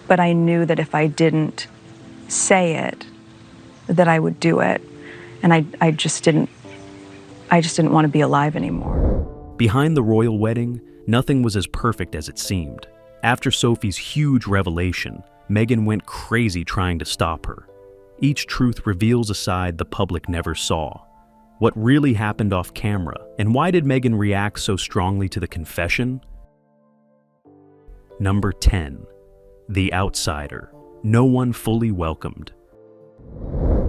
but I knew that if I didn't say it, that I would do it. And I just didn't want to be alive anymore. Behind the royal wedding, nothing was as perfect as it seemed. After Sophie's huge revelation, Meghan went crazy trying to stop her. Each truth reveals a side the public never saw. What really happened off camera, and why did Meghan react so strongly to the confession? Number 10. The outsider. No one fully welcomed.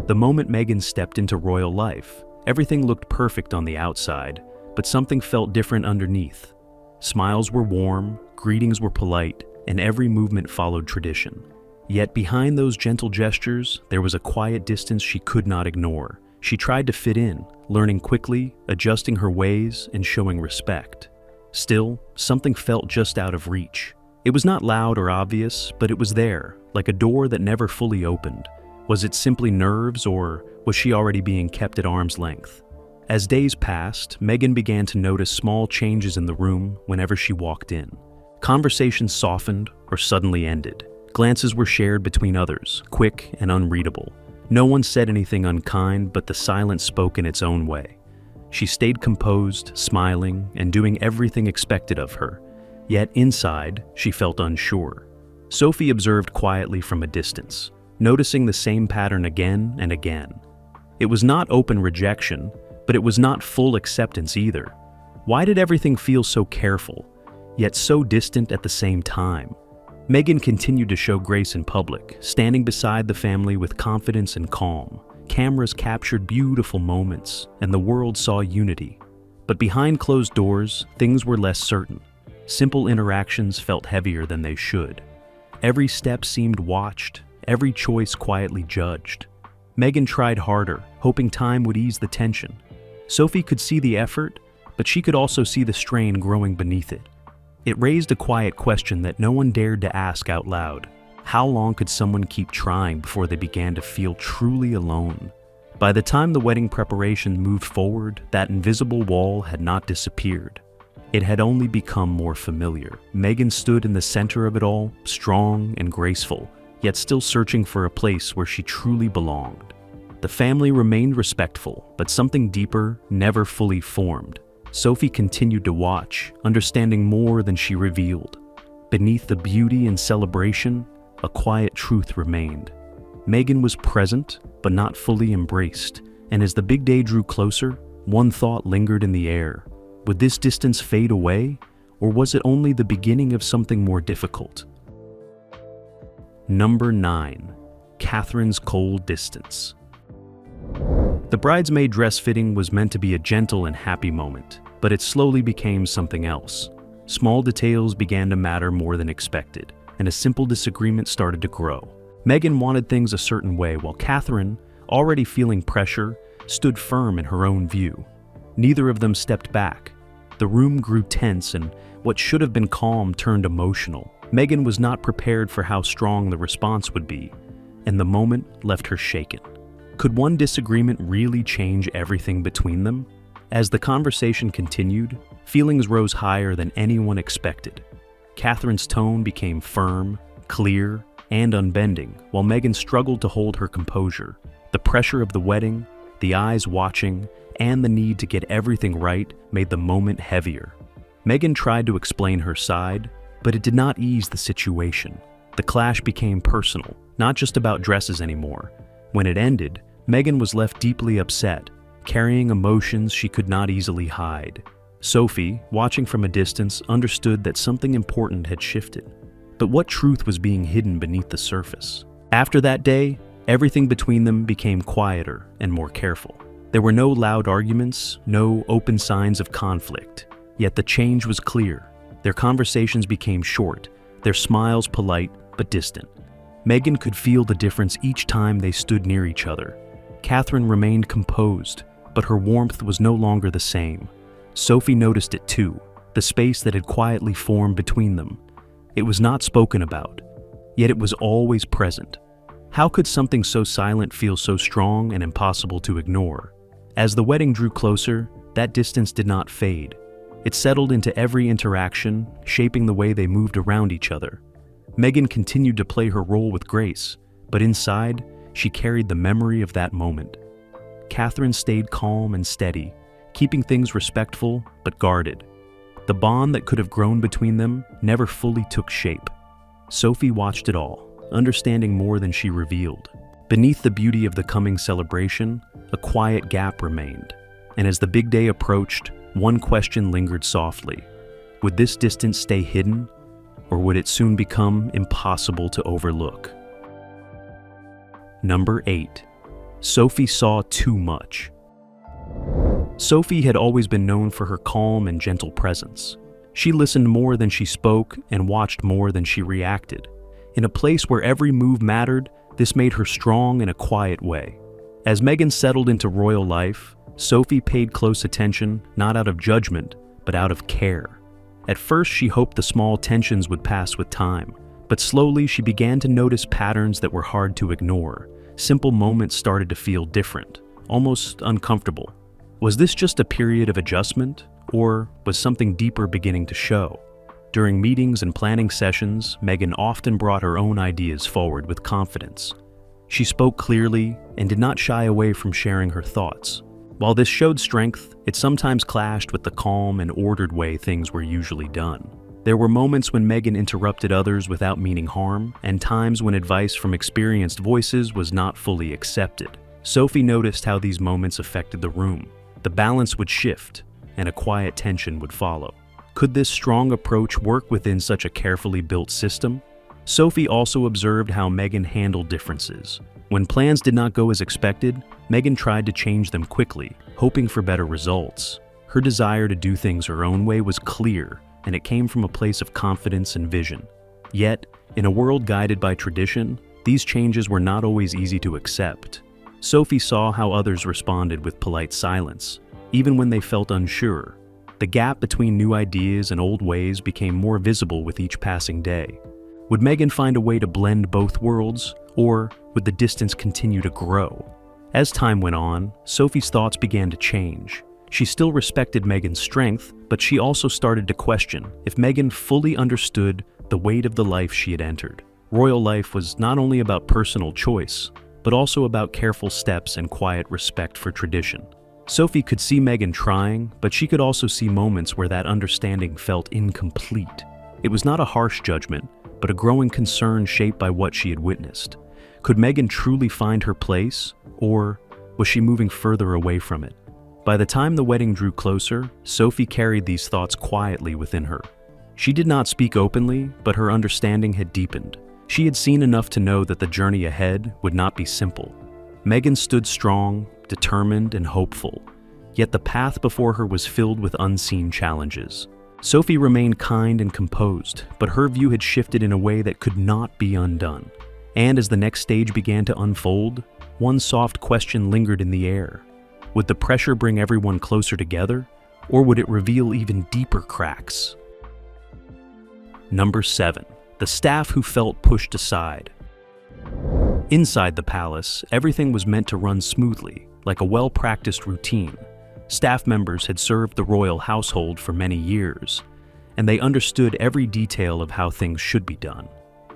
The moment Meghan stepped into royal life, everything looked perfect on the outside, but something felt different underneath. Smiles were warm, greetings were polite, and every movement followed tradition. Yet behind those gentle gestures, there was a quiet distance she could not ignore. She tried to fit in, learning quickly, adjusting her ways, and showing respect. Still, something felt just out of reach. It was not loud or obvious, but it was there, like a door that never fully opened. Was it simply nerves, or was she already being kept at arm's length? As days passed, Meghan began to notice small changes in the room whenever she walked in. Conversations softened or suddenly ended. Glances were shared between others, quick and unreadable. No one said anything unkind, but the silence spoke in its own way. She stayed composed, smiling, and doing everything expected of her. Yet inside, she felt unsure. Sophie observed quietly from a distance, noticing the same pattern again and again. It was not open rejection, but it was not full acceptance either. Why did everything feel so careful, yet so distant at the same time? Meghan continued to show grace in public, standing beside the family with confidence and calm. Cameras captured beautiful moments, and the world saw unity. But behind closed doors, things were less certain. Simple interactions felt heavier than they should. Every step seemed watched, every choice quietly judged. Meghan tried harder, hoping time would ease the tension. Sophie could see the effort, but she could also see the strain growing beneath it. It raised a quiet question that no one dared to ask out loud. How long could someone keep trying before they began to feel truly alone? By the time the wedding preparation moved forward, that invisible wall had not disappeared. It had only become more familiar. Meghan stood in the center of it all, strong and graceful, yet still searching for a place where she truly belonged. The family remained respectful, but something deeper never fully formed. Sophie continued to watch, understanding more than she revealed. Beneath the beauty and celebration, a quiet truth remained. Meghan was present, but not fully embraced, and as the big day drew closer, one thought lingered in the air. Would this distance fade away, or was it only the beginning of something more difficult? Number 9. Catherine's cold distance. The bridesmaid dress fitting was meant to be a gentle and happy moment, but it slowly became something else. Small details began to matter more than expected, and a simple disagreement started to grow. Meghan wanted things a certain way, while Catherine, already feeling pressure, stood firm in her own view. Neither of them stepped back. The room grew tense, and what should have been calm turned emotional. Meghan was not prepared for how strong the response would be, and the moment left her shaken. Could one disagreement really change everything between them? As the conversation continued, feelings rose higher than anyone expected. Catherine's tone became firm, clear, and unbending, while Meghan struggled to hold her composure. The pressure of the wedding, the eyes watching, and the need to get everything right made the moment heavier. Meghan tried to explain her side, but it did not ease the situation. The clash became personal, not just about dresses anymore. When it ended, Meghan was left deeply upset, carrying emotions she could not easily hide. Sophie, watching from a distance, understood that something important had shifted. But what truth was being hidden beneath the surface? After that day, everything between them became quieter and more careful. There were no loud arguments, no open signs of conflict. Yet the change was clear. Their conversations became short, their smiles polite but distant. Meghan could feel the difference each time they stood near each other. Catherine remained composed, but her warmth was no longer the same. Sophie noticed it too, the space that had quietly formed between them. It was not spoken about, yet it was always present. How could something so silent feel so strong and impossible to ignore? As the wedding drew closer, that distance did not fade. It settled into every interaction, shaping the way they moved around each other. Meghan continued to play her role with grace, but inside, she carried the memory of that moment. Catherine stayed calm and steady, keeping things respectful but guarded. The bond that could have grown between them never fully took shape. Sophie watched it all, understanding more than she revealed. Beneath the beauty of the coming celebration, a quiet gap remained, and as the big day approached, one question lingered softly. Would this distance stay hidden, or would it soon become impossible to overlook? Number 8. Sophie saw too much. Sophie had always been known for her calm and gentle presence. She listened more than she spoke and watched more than she reacted. In a place where every move mattered, this made her strong in a quiet way. As Meghan settled into royal life, Sophie paid close attention, not out of judgment, but out of care. At first, she hoped the small tensions would pass with time, but slowly she began to notice patterns that were hard to ignore. Simple moments started to feel different, almost uncomfortable. Was this just a period of adjustment, or was something deeper beginning to show? During meetings and planning sessions, Meghan often brought her own ideas forward with confidence. She spoke clearly and did not shy away from sharing her thoughts. While this showed strength, it sometimes clashed with the calm and ordered way things were usually done. There were moments when Meghan interrupted others without meaning harm, and times when advice from experienced voices was not fully accepted. Sophie noticed how these moments affected the room. The balance would shift, and a quiet tension would follow. Could this strong approach work within such a carefully built system? Sophie also observed how Meghan handled differences. When plans did not go as expected, Meghan tried to change them quickly, hoping for better results. Her desire to do things her own way was clear, and it came from a place of confidence and vision. Yet, in a world guided by tradition, these changes were not always easy to accept. Sophie saw how others responded with polite silence, even when they felt unsure. The gap between new ideas and old ways became more visible with each passing day. Would Meghan find a way to blend both worlds, or would the distance continue to grow? As time went on, Sophie's thoughts began to change. She still respected Meghan's strength, but she also started to question if Meghan fully understood the weight of the life she had entered. Royal life was not only about personal choice, but also about careful steps and quiet respect for tradition. Sophie could see Meghan trying, but she could also see moments where that understanding felt incomplete. It was not a harsh judgment, but a growing concern shaped by what she had witnessed. Could Meghan truly find her place, or was she moving further away from it? By the time the wedding drew closer, Sophie carried these thoughts quietly within her. She did not speak openly, but her understanding had deepened. She had seen enough to know that the journey ahead would not be simple. Meghan stood strong, determined, and hopeful, yet the path before her was filled with unseen challenges. Sophie remained kind and composed, but her view had shifted in a way that could not be undone. And as the next stage began to unfold, one soft question lingered in the air. Would the pressure bring everyone closer together, or would it reveal even deeper cracks? Number 7. The staff who felt pushed aside. Inside the palace, everything was meant to run smoothly, like a well-practiced routine. Staff members had served the royal household for many years, and they understood every detail of how things should be done.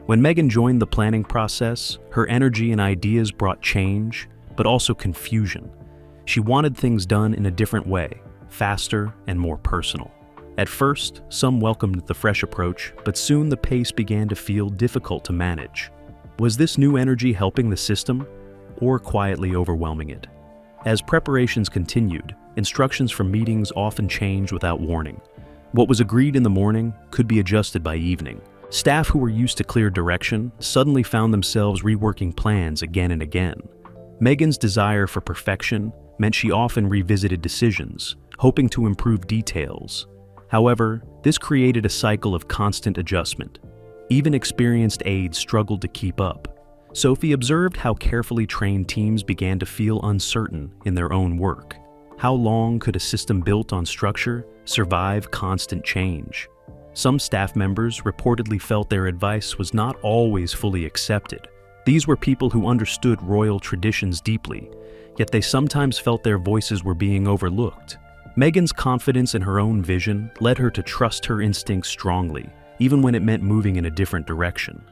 When Meghan joined the planning process, her energy and ideas brought change, but also confusion. She wanted things done in a different way, faster and more personal. At first, some welcomed the fresh approach, but soon the pace began to feel difficult to manage. Was this new energy helping the system, or quietly overwhelming it? As preparations continued, instructions from meetings often changed without warning. What was agreed in the morning could be adjusted by evening. Staff who were used to clear direction suddenly found themselves reworking plans again and again. Meghan's desire for perfection meant she often revisited decisions, hoping to improve details. However, this created a cycle of constant adjustment. Even experienced aides struggled to keep up. Sophie observed how carefully trained teams began to feel uncertain in their own work. How long could a system built on structure survive constant change? Some staff members reportedly felt their advice was not always fully accepted. These were people who understood royal traditions deeply, yet they sometimes felt their voices were being overlooked. Meghan's confidence in her own vision led her to trust her instincts strongly, even when it meant moving in a different direction.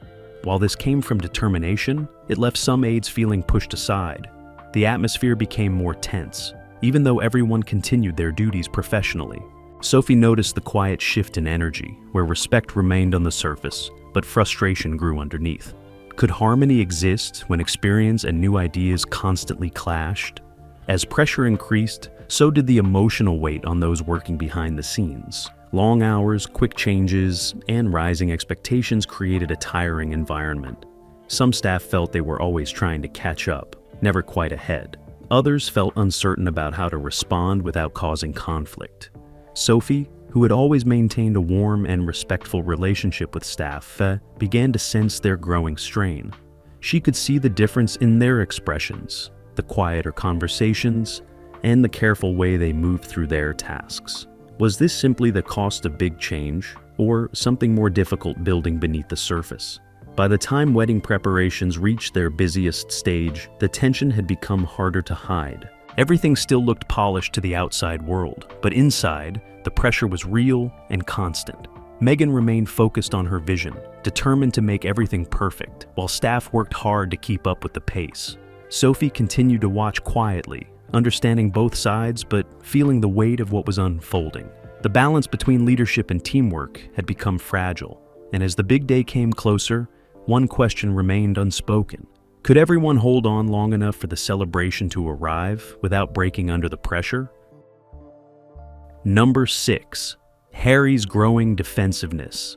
While this came from determination, it left some aides feeling pushed aside. The atmosphere became more tense, even though everyone continued their duties professionally. Sophie noticed the quiet shift in energy, where respect remained on the surface, but frustration grew underneath. Could harmony exist when experience and new ideas constantly clashed? As pressure increased, so did the emotional weight on those working behind the scenes. Long hours, quick changes, and rising expectations created a tiring environment. Some staff felt they were always trying to catch up, never quite ahead. Others felt uncertain about how to respond without causing conflict. Sophie, who had always maintained a warm and respectful relationship with staff, began to sense their growing strain. She could see the difference in their expressions, the quieter conversations, and the careful way they moved through their tasks. Was this simply the cost of big change, or something more difficult building beneath the surface? By the time wedding preparations reached their busiest stage, the tension had become harder to hide. Everything still looked polished to the outside world, but inside, the pressure was real and constant. Meghan remained focused on her vision, determined to make everything perfect, while staff worked hard to keep up with the pace. Sophie continued to watch quietly, understanding both sides but feeling the weight of what was unfolding. The balance between leadership and teamwork had become fragile, and as the big day came closer, one question remained unspoken. Could everyone hold on long enough for the celebration to arrive without breaking under the pressure? Number 6. Harry's growing defensiveness.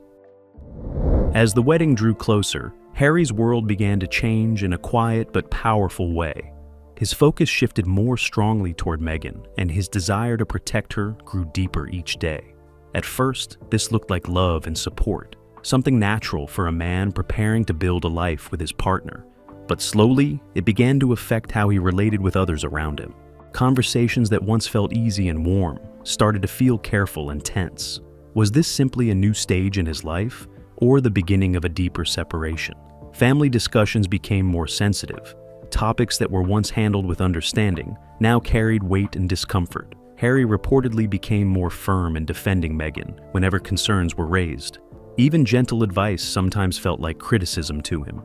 As the wedding drew closer, Harry's world began to change in a quiet but powerful way. His focus shifted more strongly toward Meghan, and his desire to protect her grew deeper each day. At first, this looked like love and support, something natural for a man preparing to build a life with his partner. But slowly, it began to affect how he related with others around him. Conversations that once felt easy and warm started to feel careful and tense. Was this simply a new stage in his life, or the beginning of a deeper separation? Family discussions became more sensitive. Topics that were once handled with understanding now carried weight and discomfort. Harry reportedly became more firm in defending Meghan whenever concerns were raised. Even gentle advice sometimes felt like criticism to him.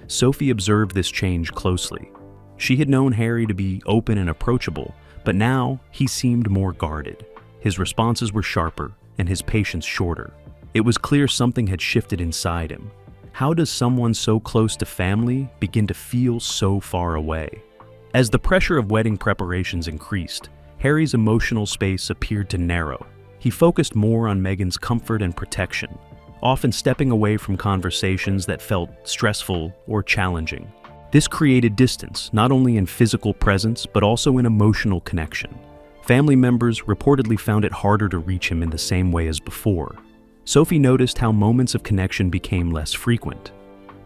Sophie observed this change closely. She had known Harry to be open and approachable, but now he seemed more guarded. His responses were sharper and his patience shorter. It was clear something had shifted inside him. How does someone so close to family begin to feel so far away? As the pressure of wedding preparations increased, Harry's emotional space appeared to narrow. He focused more on Meghan's comfort and protection, often stepping away from conversations that felt stressful or challenging. This created distance, not only in physical presence, but also in emotional connection. Family members reportedly found it harder to reach him in the same way as before. Sophie noticed how moments of connection became less frequent.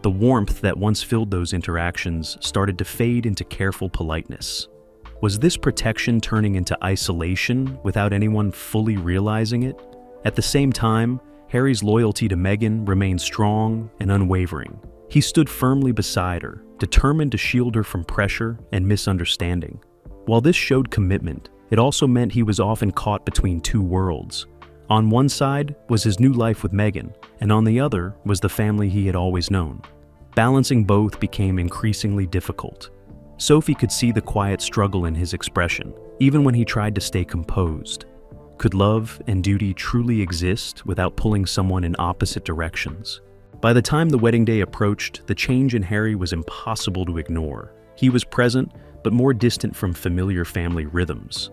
The warmth that once filled those interactions started to fade into careful politeness. Was this protection turning into isolation without anyone fully realizing it? At the same time, Harry's loyalty to Meghan remained strong and unwavering. He stood firmly beside her, determined to shield her from pressure and misunderstanding. While this showed commitment, it also meant he was often caught between two worlds. On one side was his new life with Meghan, and on the other was the family he had always known. Balancing both became increasingly difficult. Sophie could see the quiet struggle in his expression, even when he tried to stay composed. Could love and duty truly exist without pulling someone in opposite directions? By the time the wedding day approached, the change in Harry was impossible to ignore. He was present, but more distant from familiar family rhythms.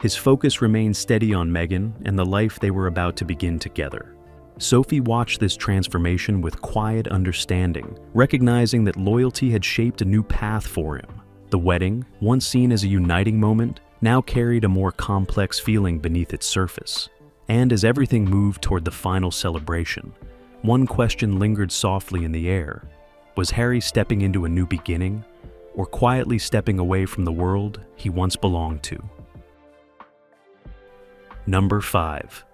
His focus remained steady on Meghan and the life they were about to begin together. Sophie watched this transformation with quiet understanding, recognizing that loyalty had shaped a new path for him. The wedding, once seen as a uniting moment, now carried a more complex feeling beneath its surface. And as everything moved toward the final celebration, one question lingered softly in the air. Was Harry stepping into a new beginning, or quietly stepping away from the world he once belonged to? Number 5.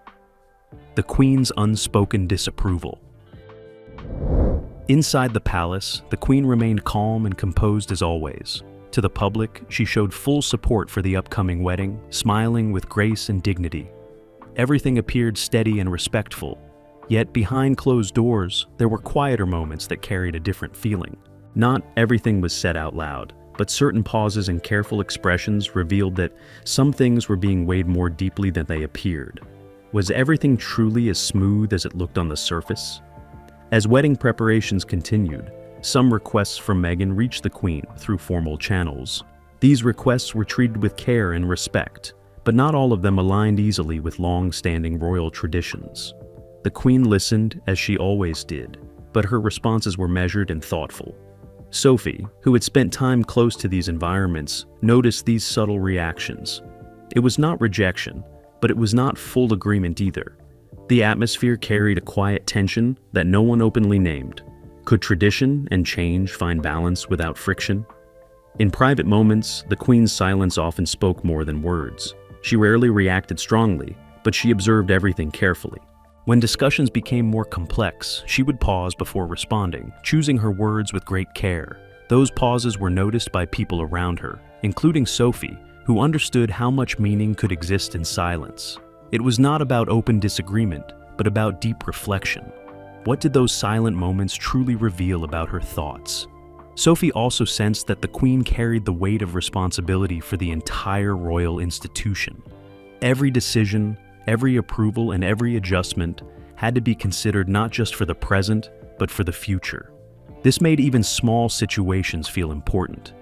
The Queen's unspoken disapproval. Inside the palace, the Queen remained calm and composed as always. To the public, she showed full support for the upcoming wedding, smiling with grace and dignity. Everything appeared steady and respectful, Yet behind closed doors, there were quieter moments that carried a different feeling. Not everything was said out loud, but certain pauses and careful expressions revealed that some things were being weighed more deeply than they appeared. Was everything truly as smooth as it looked on the surface? As wedding preparations continued, some requests from Meghan reached the Queen through formal channels. These requests were treated with care and respect, but not all of them aligned easily with long-standing royal traditions. The Queen listened, as she always did, but her responses were measured and thoughtful. Sophie, who had spent time close to these environments, noticed these subtle reactions. It was not rejection, but it was not full agreement either. The atmosphere carried a quiet tension that no one openly named. Could tradition and change find balance without friction? In private moments, the Queen's silence often spoke more than words. She rarely reacted strongly, but she observed everything carefully. When discussions became more complex, she would pause before responding, choosing her words with great care. Those pauses were noticed by people around her, including Sophie, who understood how much meaning could exist in silence. It was not about open disagreement, but about deep reflection. What did those silent moments truly reveal about her thoughts? Sophie also sensed that the Queen carried the weight of responsibility for the entire royal institution. Every decision, every approval, and every adjustment had to be considered not just for the present, but for the future. This made even small situations feel important.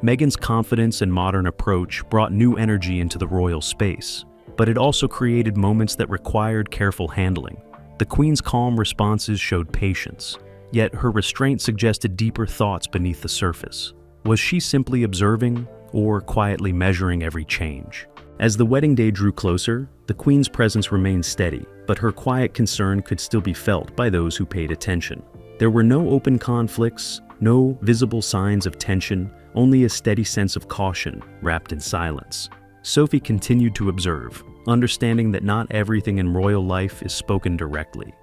Meghan's confidence and modern approach brought new energy into the royal space, but it also created moments that required careful handling. The Queen's calm responses showed patience, yet her restraint suggested deeper thoughts beneath the surface. Was she simply observing or quietly measuring every change? As the wedding day drew closer, the Queen's presence remained steady, but her quiet concern could still be felt by those who paid attention. There were no open conflicts, no visible signs of tension, only a steady sense of caution wrapped in silence. Sophie continued to observe, understanding that not everything in royal life is spoken directly.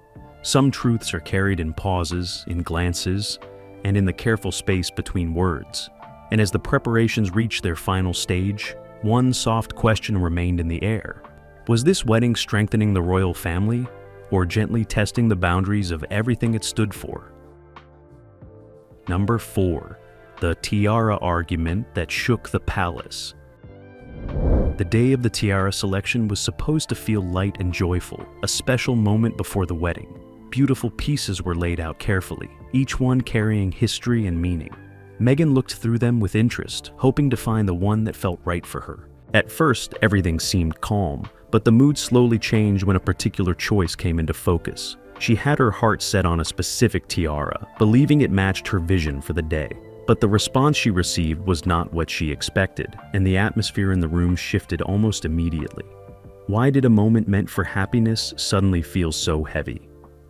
Some truths are carried in pauses, in glances, and in the careful space between words. And as the preparations reached their final stage, one soft question remained in the air. Was this wedding strengthening the royal family, or gently testing the boundaries of everything it stood for? Number 4. The tiara argument that shook the palace. The day of the tiara selection was supposed to feel light and joyful, a special moment before the wedding. Beautiful pieces were laid out carefully, each one carrying history and meaning. Meghan looked through them with interest, hoping to find the one that felt right for her. At first, everything seemed calm, but the mood slowly changed when a particular choice came into focus. She had her heart set on a specific tiara, believing it matched her vision for the day. But the response she received was not what she expected, and the atmosphere in the room shifted almost immediately. Why did a moment meant for happiness suddenly feel so heavy?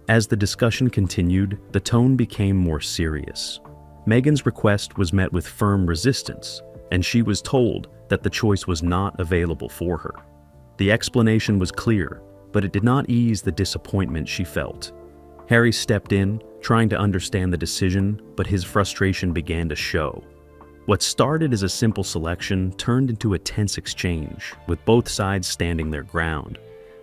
As the discussion continued, the tone became more serious. Meghan's request was met with firm resistance, and she was told that the choice was not available for her. The explanation was clear, but it did not ease the disappointment she felt. Harry stepped in, trying to understand the decision, but his frustration began to show. What started as a simple selection turned into a tense exchange, with both sides standing their ground.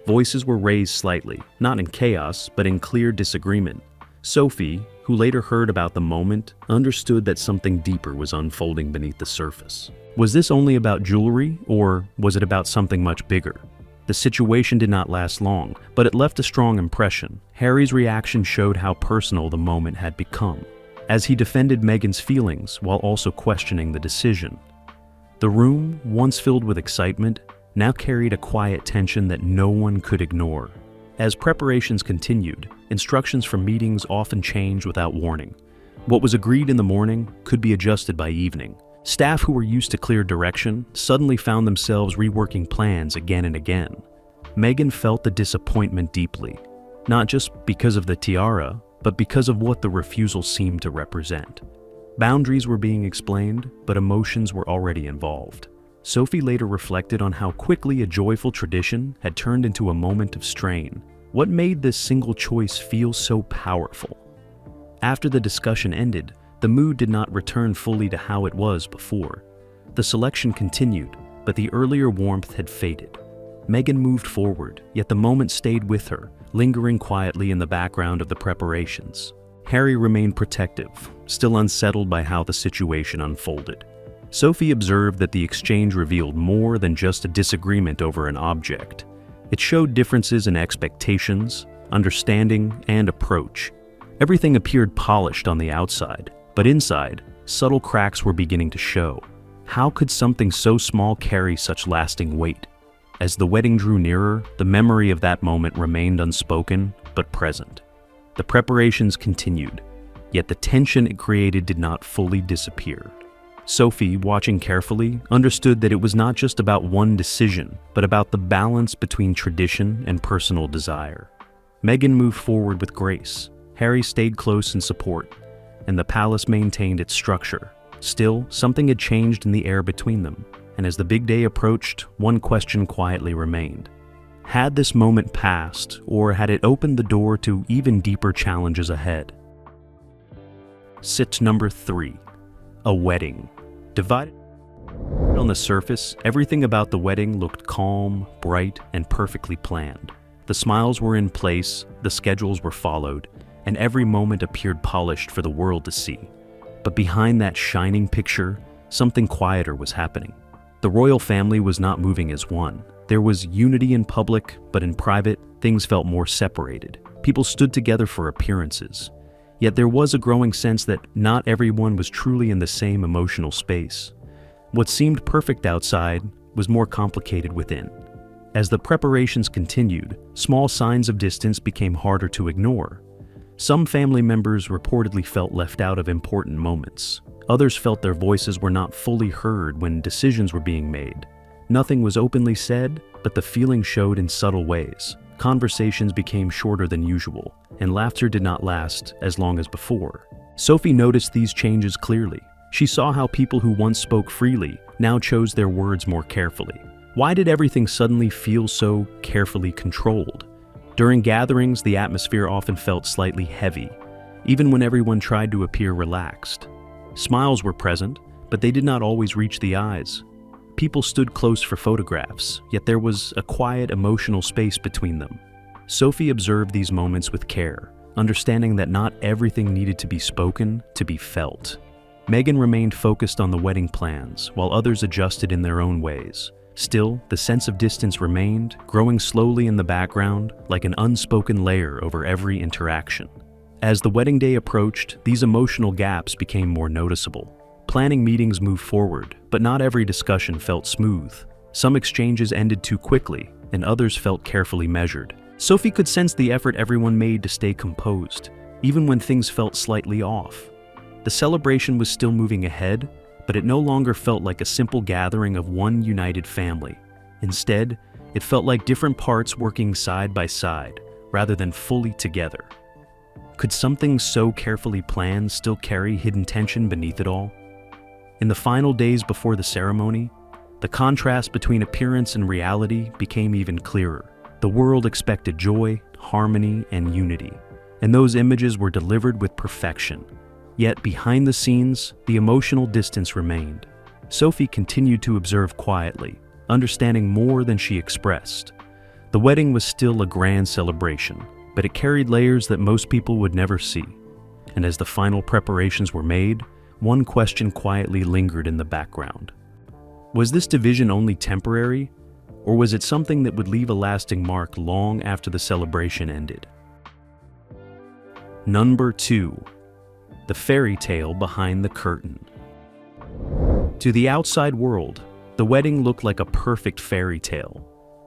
Voices were raised slightly, not in chaos, but in clear disagreement. Sophie, who later heard about the moment, understood that something deeper was unfolding beneath the surface. Was this only about jewelry, or was it about something much bigger? The situation did not last long, but it left a strong impression. Harry's reaction showed how personal the moment had become, as he defended Meghan's feelings while also questioning the decision. The room, once filled with excitement, now carried a quiet tension that no one could ignore. As preparations continued, instructions for meetings often changed without warning. What was agreed in the morning could be adjusted by evening. Staff who were used to clear direction suddenly found themselves reworking plans again and again. Meghan felt the disappointment deeply, not just because of the tiara, but because of what the refusal seemed to represent. Boundaries were being explained, but emotions were already involved. Sophie later reflected on how quickly a joyful tradition had turned into a moment of strain. What made this single choice feel so powerful? After the discussion ended, the mood did not return fully to how it was before. The selection continued, but the earlier warmth had faded. Meghan moved forward, yet the moment stayed with her, lingering quietly in the background of the preparations. Harry remained protective, still unsettled by how the situation unfolded. Sophie observed that the exchange revealed more than just a disagreement over an object. It showed differences in expectations, understanding, and approach. Everything appeared polished on the outside, but inside, subtle cracks were beginning to show. How could something so small carry such lasting weight? As the wedding drew nearer, the memory of that moment remained unspoken, but present. The preparations continued, yet the tension it created did not fully disappear. Sophie, watching carefully, understood that it was not just about one decision, but about the balance between tradition and personal desire. Meghan moved forward with grace. Harry stayed close in support, and the palace maintained its structure. Still, something had changed in the air between them, and as the big day approached, one question quietly remained. Had this moment passed, or had it opened the door to even deeper challenges ahead? Sit number 3. A wedding. Divided on the surface, everything about the wedding looked calm, bright, and perfectly planned. The smiles were in place, the schedules were followed, and every moment appeared polished for the world to see. But behind that shining picture, something quieter was happening. The royal family was not moving as one. There was unity in public, but in private, things felt more separated. People stood together for appearances. Yet there was a growing sense that not everyone was truly in the same emotional space. What seemed perfect outside was more complicated within. As the preparations continued, small signs of distance became harder to ignore. Some family members reportedly felt left out of important moments. Others felt their voices were not fully heard when decisions were being made. Nothing was openly said, but the feeling showed in subtle ways. Conversations became shorter than usual, and laughter did not last as long as before. Sophie noticed these changes clearly. She saw how people who once spoke freely now chose their words more carefully. Why did everything suddenly feel so carefully controlled? During gatherings, the atmosphere often felt slightly heavy, even when everyone tried to appear relaxed. Smiles were present, but they did not always reach the eyes. People stood close for photographs, yet there was a quiet, emotional space between them. Sophie observed these moments with care, understanding that not everything needed to be spoken to be felt. Meghan remained focused on the wedding plans, while others adjusted in their own ways. Still, the sense of distance remained, growing slowly in the background, like an unspoken layer over every interaction. As the wedding day approached, these emotional gaps became more noticeable. Planning meetings moved forward, but not every discussion felt smooth. Some exchanges ended too quickly, and others felt carefully measured. Sophie could sense the effort everyone made to stay composed, even when things felt slightly off. The celebration was still moving ahead, but it no longer felt like a simple gathering of one united family. Instead, it felt like different parts working side by side, rather than fully together. Could something so carefully planned still carry hidden tension beneath it all? In the final days before the ceremony, the contrast between appearance and reality became even clearer. The world expected joy, harmony, and unity, and those images were delivered with perfection. Yet behind the scenes, the emotional distance remained. Sophie continued to observe quietly, understanding more than she expressed. The wedding was still a grand celebration, but it carried layers that most people would never see. And as the final preparations were made, one question quietly lingered in the background. Was this division only temporary, or was it something that would leave a lasting mark long after the celebration ended? Number 2. The fairy tale behind the curtain. To the outside world, the wedding looked like a perfect fairy tale.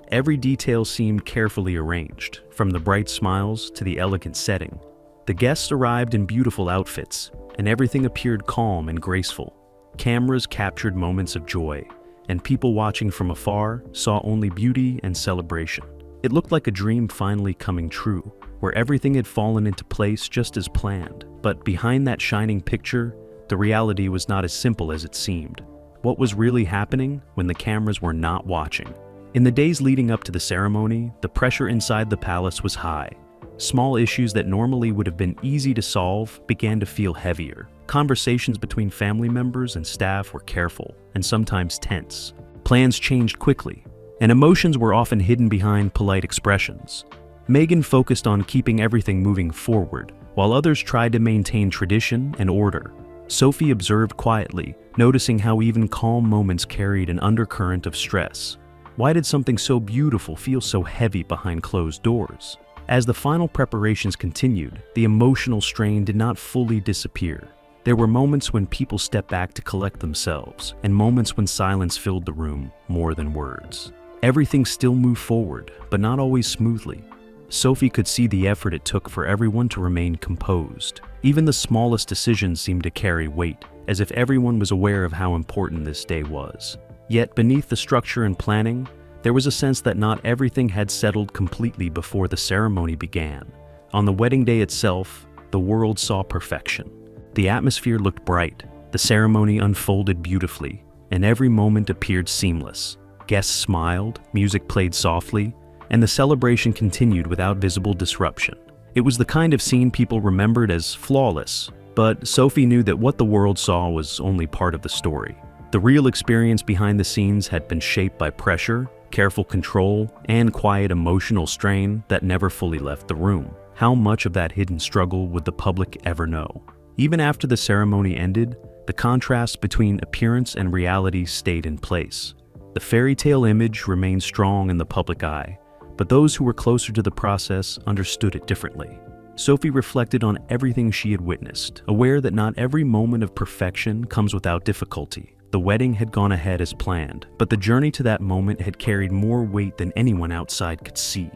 Every detail seemed carefully arranged, from the bright smiles to the elegant setting. The guests arrived in beautiful outfits, and everything appeared calm and graceful. Cameras captured moments of joy, and people watching from afar saw only beauty and celebration. It looked like a dream finally coming true, where everything had fallen into place just as planned. But behind that shining picture, the reality was not as simple as it seemed. What was really happening when the cameras were not watching? In the days leading up to the ceremony, the pressure inside the palace was high. Small issues that normally would have been easy to solve began to feel heavier. Conversations between family members and staff were careful and sometimes tense. Plans changed quickly, and emotions were often hidden behind polite expressions. Meghan focused on keeping everything moving forward, while others tried to maintain tradition and order. Sophie observed quietly, noticing how even calm moments carried an undercurrent of stress. Why did something so beautiful feel so heavy behind closed doors? As the final preparations continued, the emotional strain did not fully disappear. There were moments when people stepped back to collect themselves, and moments when silence filled the room more than words. Everything still moved forward, but not always smoothly. Sophie could see the effort it took for everyone to remain composed. Even the smallest decisions seemed to carry weight, as if everyone was aware of how important this day was. Yet beneath the structure and planning, there was a sense that not everything had settled completely before the ceremony began. On the wedding day itself, the world saw perfection. The atmosphere looked bright, the ceremony unfolded beautifully, and every moment appeared seamless. Guests smiled, music played softly, and the celebration continued without visible disruption. It was the kind of scene people remembered as flawless, but Sophie knew that what the world saw was only part of the story. The real experience behind the scenes had been shaped by pressure, careful control, and quiet emotional strain that never fully left the room. How much of that hidden struggle would the public ever know? Even after the ceremony ended, the contrast between appearance and reality stayed in place. The fairy tale image remained strong in the public eye, but those who were closer to the process understood it differently. Sophie reflected on everything she had witnessed, aware that not every moment of perfection comes without difficulty. The wedding had gone ahead as planned, but the journey to that moment had carried more weight than anyone outside could see.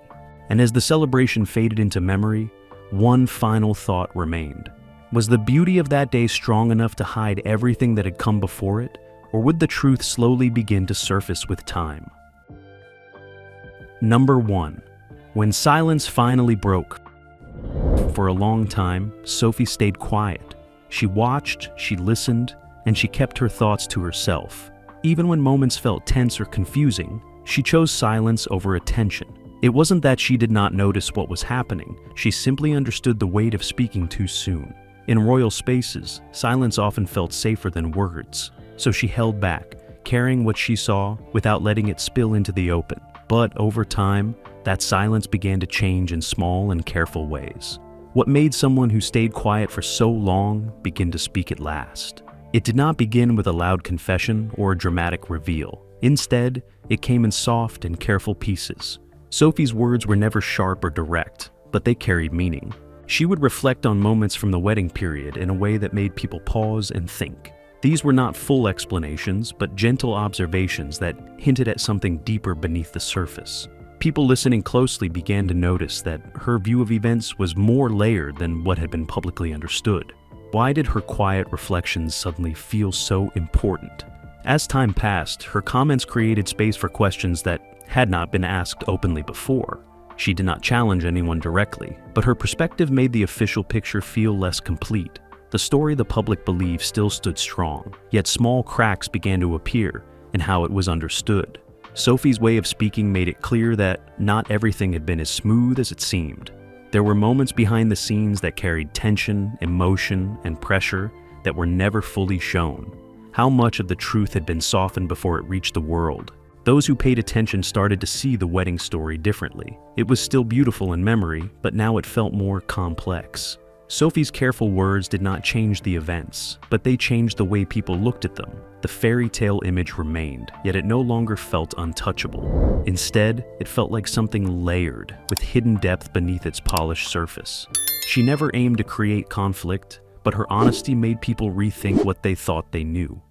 And as the celebration faded into memory, one final thought remained. Was the beauty of that day strong enough to hide everything that had come before it, or would the truth slowly begin to surface with time? Number 1. When silence finally broke. For a long time, Sophie stayed quiet. She watched, she listened, and she kept her thoughts to herself. Even when moments felt tense or confusing, she chose silence over attention. It wasn't that she did not notice what was happening, she simply understood the weight of speaking too soon. In royal spaces, silence often felt safer than words, so she held back, carrying what she saw without letting it spill into the open. But over time, that silence began to change in small and careful ways. What made someone who stayed quiet for so long begin to speak at last? It did not begin with a loud confession or a dramatic reveal. Instead, it came in soft and careful pieces. Sophie's words were never sharp or direct, but they carried meaning. She would reflect on moments from the wedding period in a way that made people pause and think. These were not full explanations, but gentle observations that hinted at something deeper beneath the surface. People listening closely began to notice that her view of events was more layered than what had been publicly understood. Why did her quiet reflections suddenly feel so important? As time passed, her comments created space for questions that had not been asked openly before. She did not challenge anyone directly, but her perspective made the official picture feel less complete. The story the public believed still stood strong, yet small cracks began to appear in how it was understood. Sophie's way of speaking made it clear that not everything had been as smooth as it seemed. There were moments behind the scenes that carried tension, emotion, and pressure that were never fully shown. How much of the truth had been softened before it reached the world? Those who paid attention started to see the wedding story differently. It was still beautiful in memory, but now it felt more complex. Sophie's careful words did not change the events, but they changed the way people looked at them. The fairy tale image remained, yet it no longer felt untouchable. Instead, it felt like something layered, with hidden depth beneath its polished surface. She never aimed to create conflict, but her honesty made people rethink what they thought they knew.